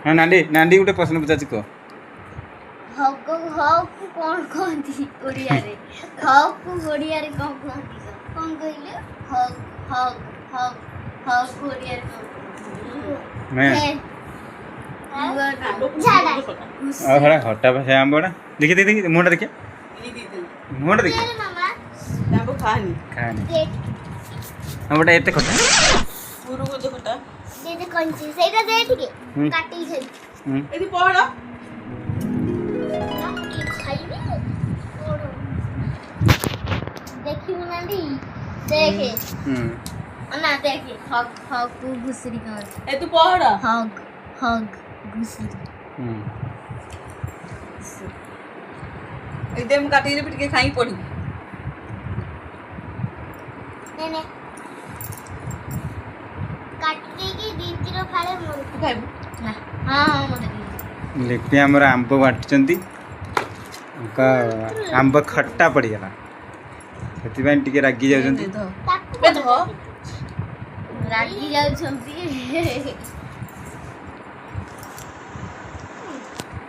हाँ नांडी नांडी गोटे प्रश्न पचार कह हक हक कौन कहती ओडिया रे हक ओडिया रे कौन कहती कौन कहले हक हक हक हक ओडिया रे मैं झाड़ा हड़ा हटा से आम बड़ा देखिए देखिए मुँह देखिए मुँह देखिए मामा खानी खानी देख हम बड़ा एते खटा पूरा को देखटा दे दे कंची सेटा दे ठीक हम्म। काटी छै एदी पहड़ा की खाइबे ओरो देखी मुनांडी देखे अन्ना देखे हक हक घुसरी का ए तू पहड़ा हक हक घुसरी एकदम काटी रे पिट के खाई पड़ी ने ने काटी की दीदी रो फाले मोर खाइबू ना हां मते लिपि आमर आंब बाटुचंती आंब खट्टा पड़गला से टे रागी जाऊँगी बे धो रागी जाउ छंती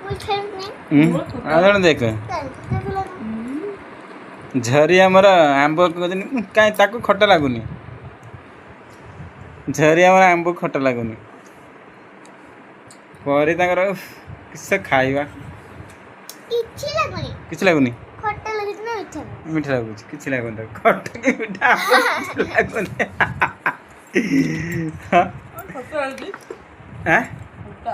कोई खेल नहीं देख झरी आमर आंब कहीं ताको खट्टा लगुनि झरी आमर आंब खट्टा लगुनि परी किस खाइबा इच्छी लगनी किसी लगुनि खट्टा लगे ना इच्छा मीठा लगुच किसी लगुनि खट्टा कि मीठा लगुनि फसो आलती हैं उल्टा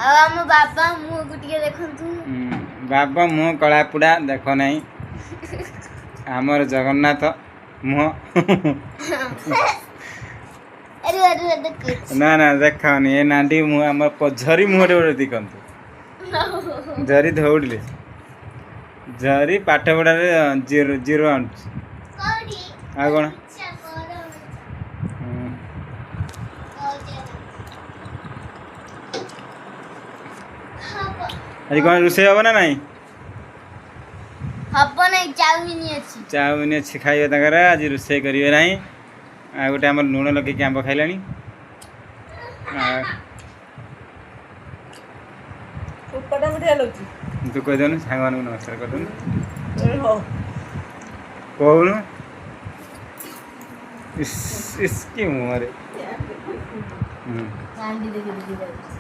हम बाबा मुंह गुटिके देखंतु बाबा मुँह कला पुड़ा देख नहीं आमर जगन्नाथ मुँह अरे अरे देख ना ना देखाओनी ए नांडी मुँह आम झरी मुँह गोटे दिखंतु झरी दौड़े झरी पाठ पढ़ारे जीरो जीरो आनु कोडी आ कौन अच्छा करो आज कौन रोषे हम ना नाई हब नहीं चाउमीन अछि चाउमिन अच्छी खाइबे तंकर आज रोषे करेंगे ना आ गोटे आम लुण लगे आंब खाइला उपटा मिठा लउची तू कहीदेनु सांग मान नमस्कार करदेनु ए हो कहूनु इसकी मुँह रे गांडी देखि देखि